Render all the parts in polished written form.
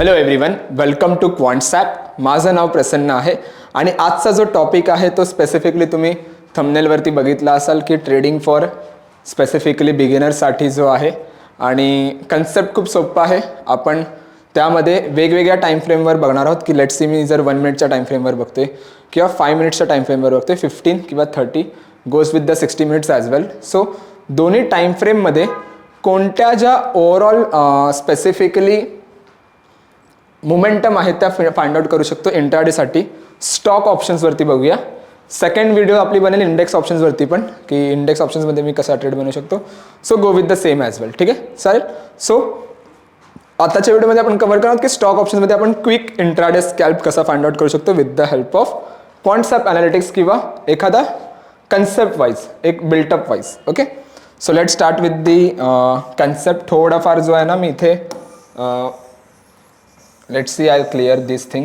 Hello everyone, welcome to Quantsapp. माझं नाव प्रसन्न आहे आणि आजचा जो टॉपिक आहे तो स्पेसिफिकली तुम्ही थंबनेलवरती बघितला असाल की ट्रेडिंग फॉर स्पेसिफिकली बिगिनर्ससाठी जो आहे. आणि कन्सेप्ट खूप सोपा आहे. आपण त्यामध्ये वेगवेगळ्या टाईम फ्रेमवर बघणार आहोत की लेट्स सी मी जर 1 मिनिटच्या टाईम फ्रेमवर बघतोय किंवा 5 मिनिट्सच्या टाईम फ्रेमवर बघतोय, 15 किंवा 30 goes with the 60 minutes as well. So दोन्ही टाईम फ्रेममध्ये कोणत्या ज्या ओव्हरऑल स्पेसिफिकली मोमेंटम आहेत त्या फाइंड आउट करू शकतो इंट्राडेसाठी. स्टॉक ऑप्शन्सवरती बघूया. सेकंड व्हिडिओ आपली बनेल इंडेक्स ऑप्शन्सवरती पण, की इंडेक्स ऑप्शन्समध्ये मी कसा ट्रेड बनवू शकतो. So go with the same as well. ठीक आहे, चालेल. सो आताच्या व्हिडिओमध्ये आपण कव्हर करणार की स्टॉक ऑप्शन्समध्ये आपण क्विक इंट्राडे स्कॅल्प कसा फाइंड आउट करू शकतो with the help of Quantsapp analytics किंवा एखादा कन्सेप्ट वाईज, एक built up wise. Okay, so let start with the concept. थोडाफार जो आहे ना मी इथे let's see, I'll clear this thing.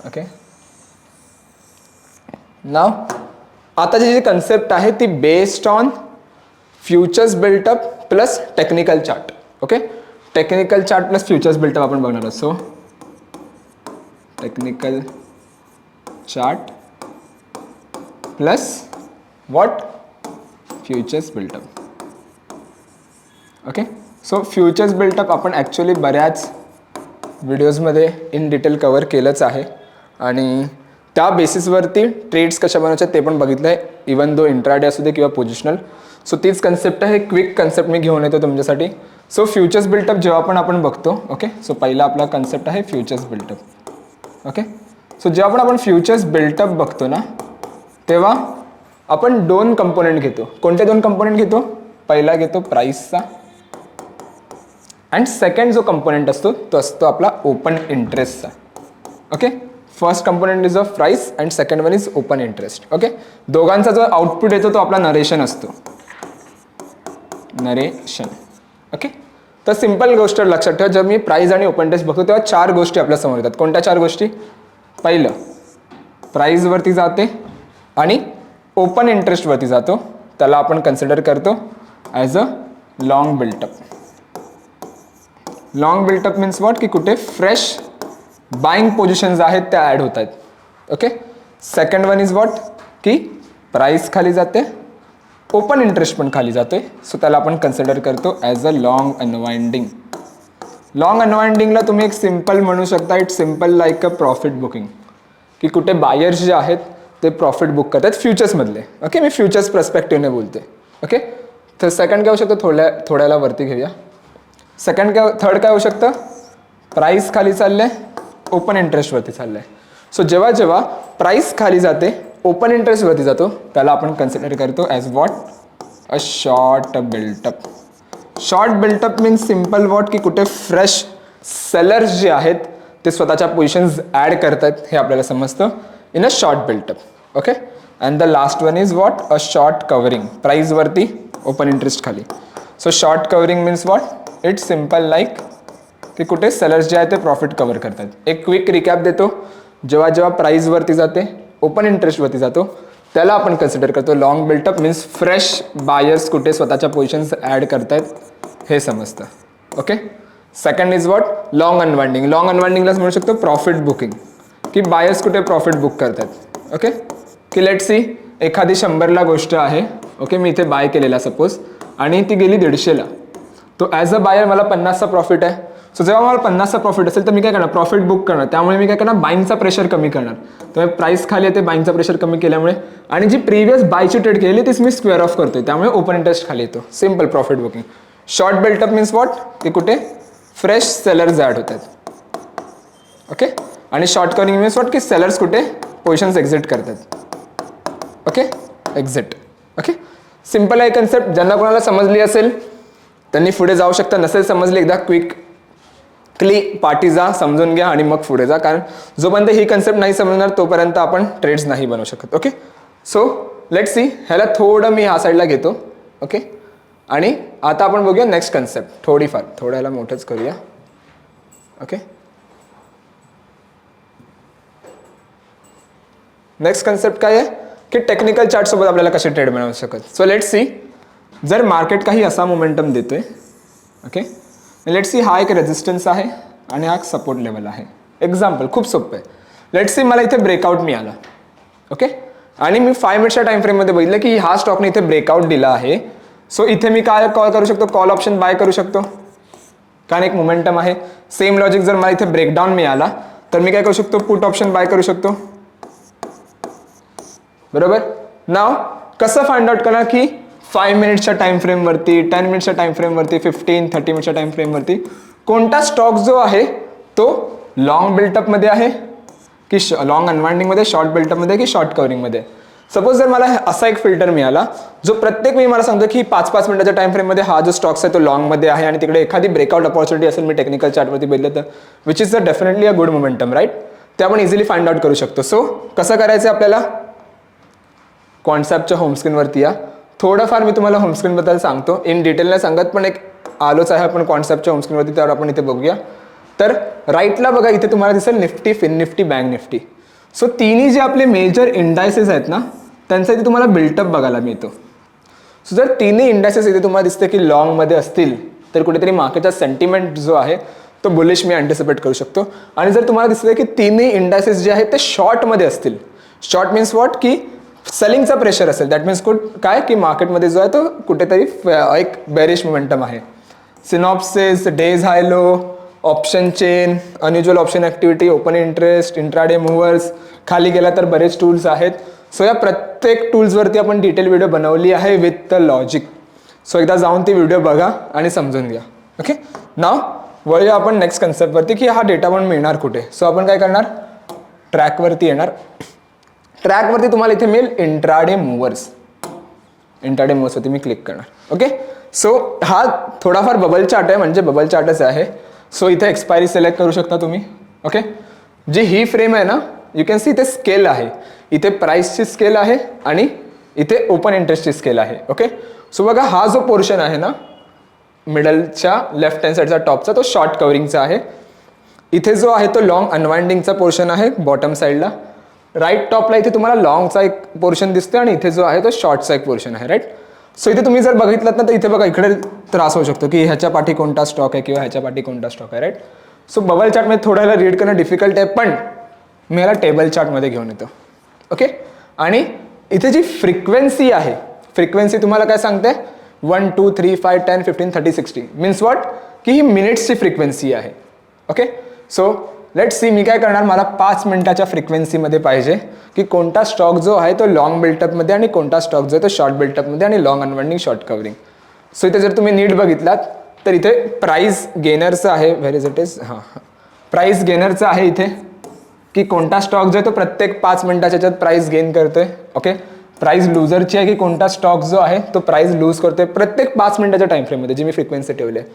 Okay, now आताची जी कन्सेप्ट आहे ती based on futures built up plus technical chart. Okay, technical chart plus futures built up आपण बघणार आहोत. So technical chart plus what, futures built up. Okay, so futures built up आपण actually बऱ्याच व्हिडिओजमध्ये in detail cover केलंच आहे आणि त्या बेसिसवरती ट्रेड्स कशा बनवायच्या ते पण बघितलं आहे, इवन दो इंट्राडे असू दे किंवा पोझिशनल. सो तीच कन्सेप्ट आहे, क्विक कन्सेप्ट मी घेऊन येतो तुमच्यासाठी. सो फ्युचर्स बिल्टअप जेव्हा पण आपण बघतो, ओके, सो पहिला आपला कन्सेप्ट आहे फ्युचर्स बिल्टअप. ओके, सो जेव्हा पण आपण फ्युचर्स बिल्टअप बघतो ना तेव्हा आपण 2 कंपोनेंट घेतो. कोणते 2 कंपोनेंट घेतो? पहिला घेतो प्राईसचा अँड सेकंड जो कंपोनेंट असतो तो असतो आपला ओपन इंटरेस्टचा. Okay, first component is of price and second one is open interest. Okay, दोघांचा जो आउटपुट येतो तो आपला नरेशन असतो, नरेशन. ओके, तर सिंपल गोष्ट लक्षात ठेवा, जेव्हा मी प्राइस आणि ओपन इंटरेस्ट बघतो तेव्हा 4 गोष्टी आपल्या समोर येतात. कोणत्या 4 गोष्टी? पहिलं प्राइसवरती जाते आणि ओपन इंटरेस्टवरती जातो, त्याला आपण कन्सिडर करतो as a long built up. Long built up means what, की कुठे फ्रेश बाइंग पोझिशन्स आहेत त्या ॲड होत आहेत. Okay, second one is what, की प्राइस खाली जाते, ओपन इंटरेस्ट पण खाली जातोय. सो त्याला आपण कन्सिडर करतो as a long unwinding. Long अनवाइंडिंगला तुम्ही एक सिम्पल म्हणू शकता, it's simple like a profit booking, की कुठे बायर्स जे आहेत ते प्रॉफिट बुक करतात फ्युचर्समधले. ओके, मी फ्युचर्स पर्स्पेक्टिव्हने बोलते. ओके, तर सेकंड काय होऊ शकतं, थोड्याला वरती घेऊया. सेकंड काय, थर्ड काय होऊ शकतं, प्राइस खाली चाललंय, ओपन इंटरेस्टवरती चाललंय. सो जेव्हा जेव्हा प्राइस खाली जाते, ओपन इंटरेस्टवरती जातो, त्याला आपण कन्सिडर करतो as what, a short built up. Short built up means simple what, की कुठे फ्रेश सेलर्स जे आहेत ते स्वतःच्या पोझिशन्स ॲड करतात हे आपल्याला समजतं in a short built up. Okay, and the last one is what, a short covering. प्राइसवरती, ओपन इंटरेस्ट खाली. So short covering means what, it's simple like की कुठे सेलर्स जे आहे ते प्रॉफिट कव्हर करतात. एक क्विक रिकॅप देतो. जेव्हा जेव्हा प्राइसवरती जाते, ओपन इंटरेस्टवरती जातो, त्याला आपण कन्सिडर करतो long built up. Means fresh buyers कुठे स्वतःच्या पोझिशन्स ॲड करतायत हे समजतं. Okay, second is what, long unwinding. Long अनवाइंडिंगलाच म्हणू शकतो प्रॉफिट बुकिंग, की बायर्स कुठे प्रॉफिट बुक करतात. ओके, की लेट सी एखादी 100ला गोष्ट आहे. ओके, मी इथे बाय केलेला सपोज आणि ती गेली 150ला. तो ॲज अ बायर मला 50चा प्रॉफिट आहे. सो जेव्हा मला 50चा प्रॉफिट असेल तर मी काय करणार, प्रॉफिट बुक करणार. त्यामुळे मी काय करणार, बाईंगचा प्रेशर कमी करणार. त्यामुळे प्राइस खाली येते, बाईंगचा प्रेशर कमी केल्यामुळे, आणि जी प्रिव्हियस बायची ट्रेड केली तीच मी स्क्वेअर ऑफ करतोय, त्यामुळे ओपन इंटरेस्ट खाली येतो. Simple profit booking. Short built up means what, की कुठे फ्रेश सेलर्स ॲड होत आहेत. ओके, आणि शॉर्ट कवरिंग मीन्स वॉट, की सेलर्स कुठे पोझिशन्स एक्झिट करतात. Okay, exit. ओके, सिम्पल आहे कन्सेप्ट. ज्यांना कोणाला समजली असेल त्यांनी पुढे जाऊ शकता, नसेल समजली एकदा क्विकली पाठी जा, समजून घ्या आणि मग पुढे जा. कारण जोपर्यंत ही कन्सेप्ट नाही समजणार तोपर्यंत आपण ट्रेड्स नाही बनवू शकत. ओके, सो लेट सी, ह्याला थोडं मी ह्या साईडला घेतो. ओके, आणि आता आपण बघूया नेक्स्ट कन्सेप्ट. थोड्याला मोठंच करूया. ओके, नेक्स्ट कन्सेप्ट काय आहे, की टेक्निकल चार्टसोबत आपल्याला कसे ट्रेड बनवू शकत. सो लेट सी, जर मार्केट काही असा मोमेंटम देतोय, ओके, लेट्स सी हा एक रेजिस्टन्स आहे आणि हा सपोर्ट लेवल आहे. एक्झाम्पल खूप सोपं आहे. लेट्स सी मला इथे ब्रेकआउट मिळाला. ओके, आणि मी 5 मिनिट्सच्या टाइम फ्रेममध्ये बघितलं की हा स्टॉकने इथे ब्रेकआउट दिला आहे. सो इथे मी काय कॉल करू शकतो, कॉल ऑप्शन बाय करू शकतो, कारण एक मोमेंटम आहे. सेम लॉजिक जर मला इथे ब्रेकडाऊन मिळाला तर मी काय करू शकतो, पुट ऑप्शन बाय करू शकतो. बरोबर. नाव कसं फाइंड आउट करणार की 5 मिनिट्सच्या टाइम फ्रेमवरती, 10 मिनिट्सच्या टाइम फ्रेमवरती, 15-30 मिनिट्सच्या टाइम फ्रेमवरती कोणता स्टॉक जो आहे तो लॉंग बिल्टअपमध्ये आहे की लॉंग अनवाइंडिंगमध्ये, शॉर्ट बिल्टअपमध्ये की शॉर्ट कव्हरिंगमध्ये. सपोज जर मला असा एक फिल्टर मिळाला जो प्रत्येक वेळी मला सांगतो की 5-5 मिनिटाच्या टाइम फ्रेममध्ये हा जो स्टॉक्स आहे तो लॉंगमध्ये आहे आणि तिकडे एखादी ब्रेकआउट अपॉर्च्युनिटी असेल, मी टेक्निकल चार्टवरती बघितलं तर, which is definitely a good momentum, right. ते आपण इझिली फाइंड आउट करू शकतो. सो कसं करायचं आपल्याला, कॉन्सेप्टच्या होमस्क्रीनवरती या. थोडंफार मी तुम्हाला होमस्क्रीनबद्दल सांगतो, इन डिटेल नाही सांगत, पण एक आलोच आहे आपण कॉन्सेप्टच्या होमस्क्रीनवरती, त्यावर आपण इथे बघूया. तर राईटला बघा, इथे तुम्हाला दिसेल Nifty, Fin Nifty, bank Nifty. So तिन्ही जे आपले मेजर इंडायसेस आहेत ना, त्यांचा इथे तुम्हाला बिल्टअप बघायला मिळतो. सो जर तिन्ही इंडायसेस इथे तुम्हाला दिसते की लॉंगमध्ये असतील तर कुठेतरी मार्केटचा सेंटिमेंट जो आहे तो बुलिश मी अँटिसिपेट करू शकतो. आणि जर तुम्हाला दिसतं की तिन्ही इंडायसेस जे आहेत ते शॉर्टमध्ये असतील, शॉर्ट मीन्स वॉट की सेलिंगचा प्रेशर असेल, दॅट मीन्स काय की मार्केटमध्ये जो आहे तो कुठेतरी एक बेरिश मोमेंटम आहे. Synopsis, day's high low, option chain, unusual option activity, open interest, intraday movers, खाली गेला तर बरेच टूल्स आहेत. सो या प्रत्येक टूल्सवरती आपण डिटेल व्हिडिओ बनवली आहे विथ द लॉजिक. सो एकदा जाऊन ती व्हिडिओ बघा आणि समजून घ्या. ओके, नाव वळूया आपण नेक्स्ट कन्सेप्टवरती की हा डेटा पण मिळणार कुठे. सो आपण काय करणार, ट्रॅकवरती येणार. ट्रॅकवरती तुम्हाला इथे मिळेल इंट्राडे मूव्हर्स. इंट्राडे मूव्हर्सवरती मी क्लिक करणार. ओके, सो हा थोडाफार बबल चार्ट आहे, म्हणजे बबल चार्टच आहे. सो इथे एक्सपायरी सिलेक्ट करू शकता तुम्ही. ओके, जी ही फ्रेम आहे ना, यू कॅन सी इथे स्केल आहे, इथे प्राइसची स्केल आहे आणि इथे ओपन इंटरेस्टची स्केल आहे. ओके, सो बघा हा जो पोर्शन आहे ना मिडलच्या लेफ्ट हँड साईडचा टॉपचा, तो शॉर्ट कव्हरिंगचा आहे. इथे जो आहे तो लॉंग अनवाइंडिंगचा पोर्शन आहे बॉटम साईडला. राईट टॉपला इथे तुम्हाला लॉंगचा एक पोर्शन दिसते आणि इथे जो आहे तो शॉर्टचा एक पोर्शन आहे, राईट. सो इथे तुम्ही जर बघितलात ना तर इथे बघा इकडे त्रास होऊ शकतो की ह्याच्या पाठी कोणता स्टॉक आहे किंवा ह्याच्या पाठी कोणता स्टॉक आहे, राईट. सो बबल चार्टमध्ये थोड्याला रीड करणं डिफिकल्ट आहे, पण मी याला टेबल चार्टमध्ये घेऊन येतो. ओके, आणि इथे जी फ्रिक्वेन्सी आहे, फ्रिक्वेन्सी तुम्हाला काय सांगते, 1, 2, 3, 5, 10, 15, 30, 60 मीन्स वॉट की ही मिनिट्सची फ्रिक्वेन्सी आहे. ओके, सो लेट्स सी मी काय करणार, मला 5 मिनिटाच्या फ्रिक्वेन्सीमध्ये पाहिजे की कोणता स्टॉक जो आहे तो लॉंग बिल्टअपमध्ये आणि कोणता स्टॉक जो आहे तो शॉर्ट बिल्टअपमध्ये आणि long unwinding short covering. So इथे जर तुम्ही नीट बघितलात तर इथे प्राइस गेनरचं आहे, where is it is, price गेनरचं आहे इथे की कोणता स्टॉक जो आहे तो प्रत्येक 5 मिनिटाच्या ह्याच्यात प्राइस गेन करतोय. ओके, प्राइस लुजरची आहे की कोणता स्टॉक जो आहे तो प्राइस लूज करतोय प्रत्येक 5 मिनिटाच्या टाइम फ्रेममध्ये, जी मी फ्रिक्वेन्सी ठेवली आहे.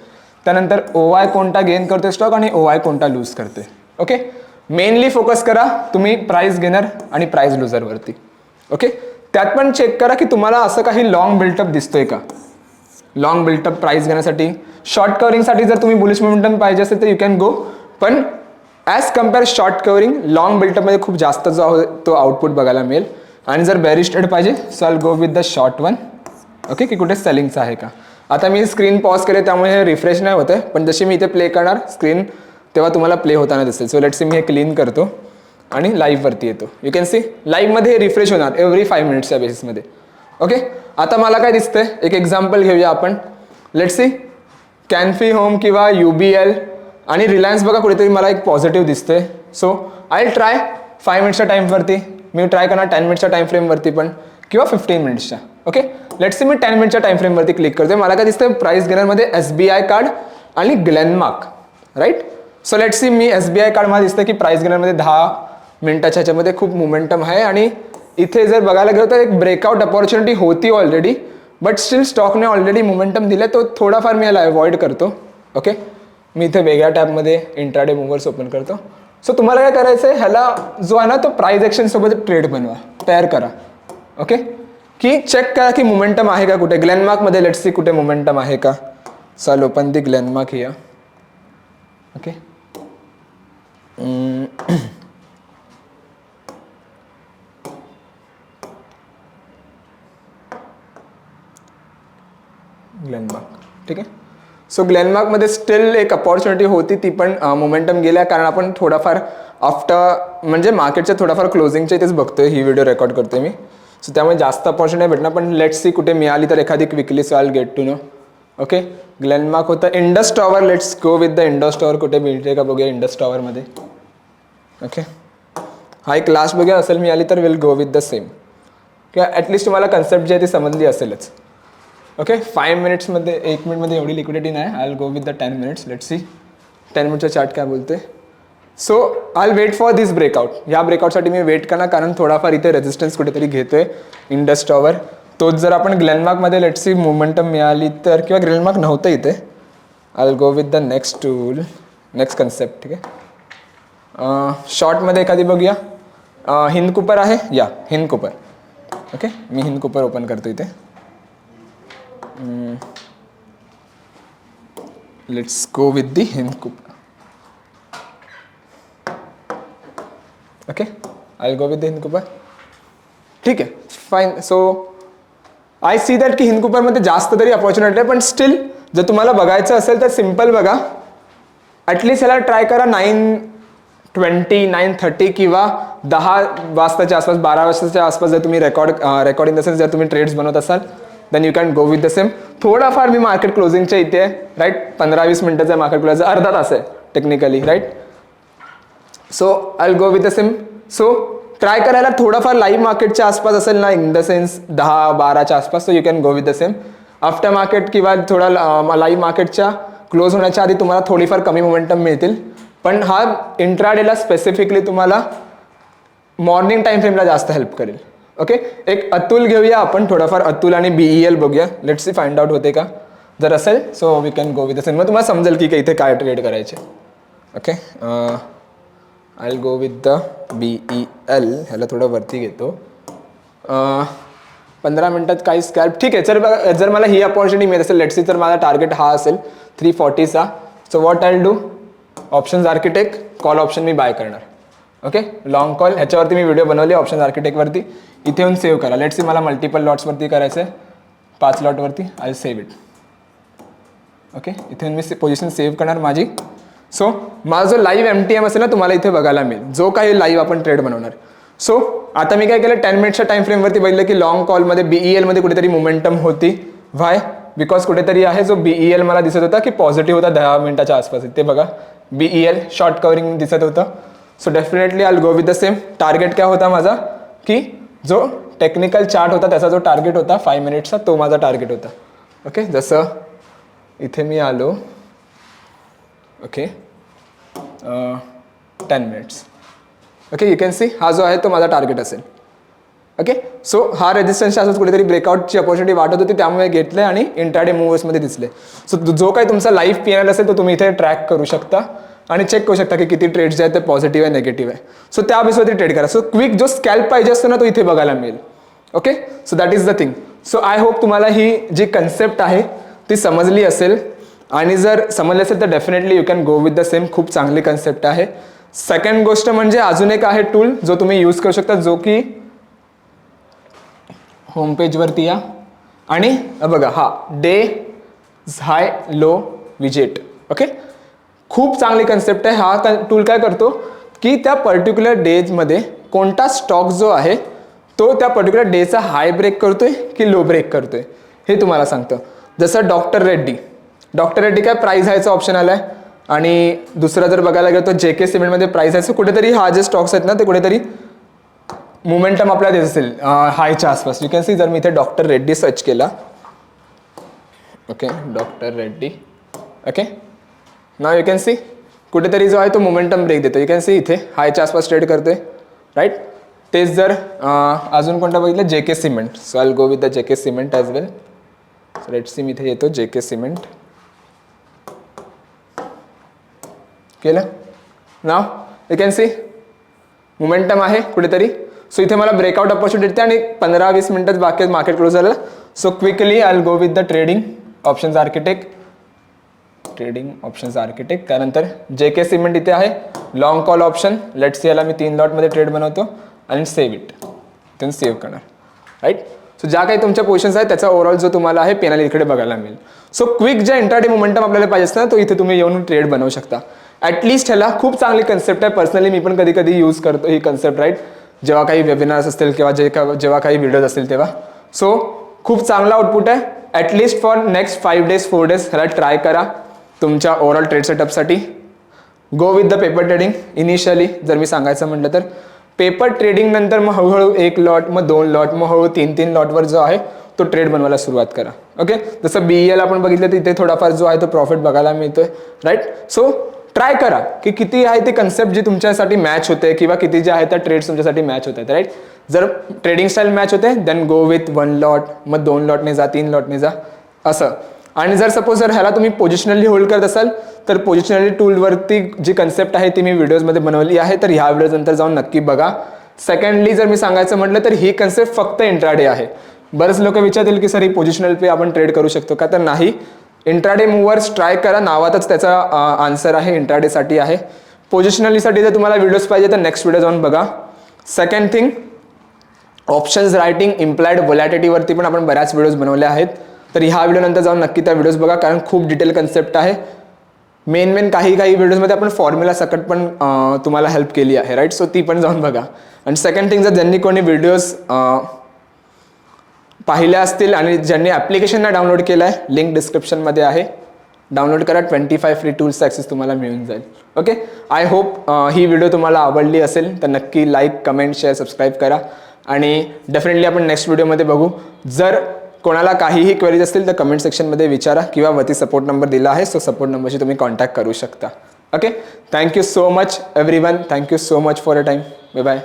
त्यानंतर OI कोणता गेन करतोय स्टॉक आणि OI कोणता लूज करतोय. ओके, मेनली फोकस करा तुम्ही प्राइस गेनर आणि प्राइस लुजरवरती. ओके, त्यात पण चेक करा की तुम्हाला असं काही लॉंग बिल्टअप दिसतोय का. लॉंग बिल्टअप प्राइस घेण्यासाठी, शॉर्ट कव्हरिंगसाठी जर तुम्ही बुलिश मोमेंटम पाहिजे असेल तर यू कॅन गो, पण as compare short covering long बिल्टअपमध्ये खूप जास्त जो आहे तो आउटपुट बघायला मिळेल. आणि जर बेरिश ट्रेड पाहिजे so I go with the short one. Okay, की कुठे सेलिंगचं आहे का. आता मी स्क्रीन पॉज केले त्यामुळे हे रिफ्रेश नाही होते, पण जशी मी इथे प्ले करणार स्क्रीन तेव्हा तुम्हाला प्ले होताना दिसेल. सो लेट्स सी मी हे क्लीन करतो आणि लाईव्हवरती येतो. यू कॅन सी लाईव्हमध्ये हे रिफ्रेश होणार एव्हरी 5 मिनिट्सच्या बेसिसमध्ये. ओके, आता मला काय दिसतंय, एक एक्झाम्पल घेऊया आपण. लेट्स सी कॅनफी होम किंवा UBL आणि रिलायन्स बघा कुठेतरी मला एक पॉझिटिव्ह दिसतंय. सो आय ट्राय 5 मिनिट्सच्या टाईमवरती, मी ट्राय करणार 10 मिनिट्सच्या टाइम फ्रेमवरती पण किंवा 15 मिनिट्सच्या. ओके, लेट्स सी मी 10 मिनिटच्या टाइम फ्रेमवरती क्लिक करतोय. मला काय दिसतंय, प्राइस गेनरमध्ये SBI कार्ड आणि Glenmark, right. So let's see मी SBI कार्ड मला दिसतं की प्राइस गेनरमध्ये 10 मिनिटाच्या ह्याच्यामध्ये खूप मोमेंटम आहे आणि इथे जर बघायला गेलो तर एक ब्रेकआउट अपॉर्च्युनिटी होती ऑलरेडी, बट स्टील स्टॉकने ऑलरेडी मोमेंटम दिलं, तो थोडाफार मी याला अवॉइड करतो. ओके, मी इथे वेगळ्या टॅबमध्ये इंट्राडे मूव्हर्स ओपन करतो. सो तुम्हाला काय करायचं आहे, ह्याला जो आहे ना तो प्राइस ॲक्शन सोबत ट्रेड बनवा, पेअर करा. ओके, की चेक करा की मोमेंटम आहे का कुठे. ग्लेनमार्कमध्ये लेट्स सी कुठे मोमेंटम आहे का. So open the Glenmark here. Okay, Glenmark, ठीक आहे. सो ग्लेनमार्कमध्ये स्टील एक अपॉर्च्युनिटी होती, ती पण मोमेंटम गेल्या, कारण आपण थोडाफार आफ्टर म्हणजे मार्केटच्या थोडाफार क्लोजिंगच्या इथेच बघतोय, ही व्हिडिओ रेकॉर्ड करतोय मी. सो त्यामुळे जास्त अपॉर्च्युनिटी भेटणार, पण लेट्स सी कुठे मिळाली तर एखादी quickly, so I get to know. Okay, Glenmark होतं. Indus Tower, let's go with the Indus Tower. कुठे मिळते का बघूया इंडस टॉवरमध्ये. ओके, हा एक लास्ट बघूया, असेल मिळाली तर will go with the same, किंवा ॲटलिस्ट तुम्हाला कन्सेप्ट जी आहे ती समजली असेलच. ओके, 5 मिनिट्समध्ये, 1 मिनिटमध्ये एवढी लिक्विडिटी नाही. I will go with the 10 minutes. Let's see 10 मिनिटचा चार्ट काय बोलते. So I will wait for this breakout. या ब्रेकआउटसाठी मी वेट करणार, कारण थोडाफार इथे रेजिस्टन्स कुठेतरी घेतोय इंडस टॉवर. तोच जर आपण ग्लेनमार्कमध्ये लेट्स सी मोमेंटम मिळाली तर, किंवा ग्लेनमार्क नव्हतं इथे, I will go with the next tool, next concept. ठीक आहे, शॉर्टमध्ये एखादी बघूया. हिंद कुपर आहे, या हिंद कुपर. ओके, मी हिंद कुपर ओपन करतो इथे. Let's go with the Hind Copper. Okay, I will go with the Hind Copper. ठीक आहे, fine. So I see that की हिंद कुपरमध्ये जास्त तरी अपॉर्च्युनिटी आहे, पण स्टील जर तुम्हाला बघायचं असेल तर सिम्पल बघा. ॲटलिस्ट याला ट्राय करा 9:20, 9:30 किंवा 10 वाजताच्या आसपास, 12 वाजताच्या आसपास. जर तुम्ही रेकॉर्डिंग सेन्स जर तुम्ही ट्रेड्स बनवत असाल, then you can go with the same. थोडाफार मी मार्केट क्लोजिंगच्या इथे आहे, राईट. 15-20 मिनिटाचं मार्केट क्लोज, अर्धा तास आहे technically, right. So I will go with the same. So try करायला थोडाफार लाईव्ह मार्केटच्या आसपास असेल ना, इन द सेन्स 10-12च्या आसपास, so you can go with the same. After market किंवा थोडा लाईव्ह मार्केटच्या क्लोज होण्याच्या आधी तुम्हाला थोडीफार कमी मोमेंटम मिळतील, पण हा इंट्राडेला स्पेसिफिकली तुम्हाला मॉर्निंग टाइम फ्रेमला जास्त हेल्प करेल. ओके, एक अतुल घेऊया आपण, थोडाफार अतुल आणि BEL बघूया. लेट्स सी फाइंड आउट होते का. जर असेल so we can go with the same. मग तुम्हाला समजेल की इथे काय ट्रेड करायचे. Okay, I will go with the BEL. ह्याला थोडं वरती घेतो. 15 मिनिटात काही स्कॅल्प. ठीक आहे, जर मला ही अपॉर्च्युनिटी मिळत असेल, लेट्स सी, तर माझा टार्गेट हा असेल 340चा. So what I will do, options architect call option मी बाय करणार. Okay, long call. ह्याच्यावरती मी व्हिडिओ बनवली ऑप्शन्स आर्किटेक्टवरती. इथे येऊन सेव्ह करा. लेट्स सी मला मल्टिपल लॉट्सवरती करायचं आहे, 5 लॉटवरती. I will save it. Okay, इथे मी पोझिशन सेव्ह करणार माझी. सो माझा जो लाईव्ह MTM असेल ना, तुम्हाला इथे बघायला मिळेल, जो काही लाईव्ह आपण ट्रेड बनवणार. सो आता मी काय केलं, 10 मिनिटच्या टाइम फ्रेमवरती बघितलं की लॉंग कॉलमध्ये BEL मध्ये कुठेतरी मोमेंटम होती. व्हाय, बिकॉज कुठेतरी आहे जो BEL मला दिसत होता की पॉझिटिव्ह होता 10 मिनिटाच्या आसपास. ते बघा BEL शॉर्ट कव्हरिंग दिसत होतं. So definitely I will go with the same. Target काय होता माझा, की जो टेक्निकल चार्ट होता त्याचा जो टार्गेट होता 5 मिनिट्सचा, तो माझा टार्गेट होता. ओके, जसं इथे मी आलो. Okay, 10 minutes. Okay, you can C हा जो आहे तो माझा टार्गेट असेल. ओके, सो हा रेजिस्टन्सच्या असंच कुठेतरी ब्रेकआउटची अपॉर्च्युनिटी वाटत होती, त्यामुळे घेतले आणि इंट्राडे मूव्हर्समध्ये दिसले. सो जो काही तुमचा लाईव्ह PNL असेल तो तुम्ही इथे ट्रॅक करू शकता आणि चेक करू शकता की किती ट्रेड्स जे आहेत ते पॉझिटिव्ह आहे, निगेटिव्ह आहे. सो त्या बेसवरती ट्रेड करा. सो क्विक जो स्कॅल्प पाहिजे असतो ना, तो इथे बघायला मिळेल. Okay, so that is the thing. So I hope तुम्हाला ही जी कन्सेप्ट आहे ती समजली असेल, आणि जर समजली असेल तर definitely you can go with the same. खूप चांगली कन्सेप्ट आहे. सेकंड गोष्ट म्हणजे अजून एक आहे टूल जो तुम्ही यूज करू शकता, जो की होम पेजवरती या आणि बघा, हा डे हाय लो विजेट. ओके, खूप चांगली कन्सेप्ट आहे. हा टूल काय करतो की त्या पर्टिक्युलर डेजमध्ये कोणता स्टॉक जो आहे तो त्या पर्टिक्युलर डेचा हाय ब्रेक करतोय की लो ब्रेक करतोय हे तुम्हाला सांगतं. जसं डॉक्टर रेड्डी काय प्राइस हायचा ऑप्शन आलाय, आणि दुसरा जर बघायला गेलो तर JK सिमेंटमध्ये प्राइस आहे. कुठेतरी हा जे स्टॉक्स आहेत ना, ते कुठेतरी मोमेंटम आपल्याला देत असेल हायच्या आसपास. यू कॅन सी, जर मी इथे डॉक्टर रेड्डी सर्च केला. Okay, doctor Reddy. Okay, now you can C कुठेतरी जो आहे तो मोमेंटम ब्रेक देतो. यू कॅन सी इथे हायच्या आसपास ट्रेड करतोय, राईट. तेच जर अजून कोणता बघितलं, JK cement. So I will go with the JK cement as well. So let's see, मी इथे येतो JK सिमेंट. केलं नाव, यू कॅन सी मोमेंटम आहे कुठेतरी. सो इथे मला ब्रेकआउट अपॉर्च्युनिटी देते आणि 15-20 मिनिटच बाकी मार्केट क्लोज झालं. So quickly I will go with the trading options architect. त्यानंतर JK सिमेंट इथे आहे, long call option. Let's see, याला मी 3 लॉटमध्ये ट्रेड बनवतो आणि सेव्ह इट. इथून सेव्ह करणार, राईट. सो ज्या काही तुमच्या पोझिशन्स आहेत त्याचा ओव्हरऑल जो तुम्हाला आहे पेनल इकडे बघायला मिळेल. सो क्विक ज्या इंट्राडे मोमेंटम आपल्याला पाहिजे असतं ना तो इथे तुम्ही येऊन ट्रेड बनवू शकता. ॲटलिस्ट ह्याला खूप चांगली कन्सेप्ट आहे. पर्सनली मी पण कधी कधी यूज करतो ही कन्सेप्ट, राईट, जेव्हा काही वेबिनार्स असतील किंवा जेव्हा काही व्हिडिओज असतील तेव्हा. सो खूप चांगला आउटपुट आहे. At least for next 5 days 4 days ह्याला ट्राय करा तुमच्या ओव्हरऑल ट्रेड सेटअपसाठी. Go with the paper trading initially जर मी सांगायचं म्हटलं तर. पेपर ट्रेडिंग नंतर मग हळूहळू 1 लॉट, मग 2 लॉट, मग हळूहळू 3 लॉटवर जो आहे तो ट्रेड बनवायला सुरुवात करा. ओके, जसं BEL आपण बघितलं तिथे थोडाफार जो आहे तो प्रॉफिट बघायला मिळतोय, राईट. सो ट्राय करा की किती आहे ती कन्सेप्ट जी तुमच्यासाठी मॅच होते किंवा किती जे आहे त्या ट्रेड्स तुमच्यासाठी मॅच होत आहेत, राईट. जर ट्रेडिंग स्टाईल मॅच होते देन गो विथ 1 लॉट, मग 2 लॉटने जा, 3 लॉटने जा असं. आणि जर सपोज जर ह्याला तुम्ही पोझिशनली होल्ड करत असाल तर पोझिशनली टूलवरती जी कन्सेप्ट आहे ती मी व्हिडिओजमध्ये बनवली आहे, तर ह्या व्हिडिओज नंतर जाऊन नक्की बघा. सेकंडली जर मी सांगायचं म्हटलं तर ही कन्सेप्ट फक्त इंट्राडे आहे. बरेच लोक विचारतील की सर ही पोझिशनल पे आपण ट्रेड करू शकतो का, तर नाही. इंट्राडे मूव्हर्स ट्राय करा, नावातच त्याचा आन्सर आहे, इंट्राडेसाठी आहे. पोझिशनलीसाठी जर तुम्हाला व्हिडिओज पाहिजे तर नेक्स्ट व्हिडिओ जाऊन बघा. Second thing, options writing implied व्होलॅटिलिटीवरती पण आपण बऱ्याच व्हिडिओज बनवल्या आहेत, तर ह्या व्हिडिओनंतर जाऊन नक्की त्या व्हिडिओज बघा कारण खूप डिटेल कन्सेप्ट आहे. मेन काही व्हिडिओजमध्ये आपण फॉर्म्युला सकट पण तुम्हाला हेल्प केली आहे, राईट. सो ती पण जाऊन बघा. आणि सेकंड थिंग, जर ज्यांनी कोणी व्हिडिओज पाहिल्या असतील आणि ज्यांनी ॲप्लिकेशनला डाउनलोड केलं आहे, लिंक डिस्क्रिप्शनमध्ये आहे, डाउनलोड करा. 25 फ्री टूल्सचा ॲक्सेस तुम्हाला मिळून जाईल. Okay, I hope he video तुम्हाला आवडली असेल तर नक्की लाईक, कमेंट, शेअर, सबस्क्राईब करा आणि डेफिनेटली आपण नेक्स्ट व्हिडिओमध्ये बघू. जर कोणाला काहीही क्वेरीज असतील तर कमेंट सेक्शनमध्ये विचारा किंवा वरती सपोर्ट नंबर दिला आहे, सो सपोर्ट नंबरशी तुम्ही कॉन्टॅक्ट करू शकता. Okay, thank you so much everyone, thank you so much for a time. Bye bye.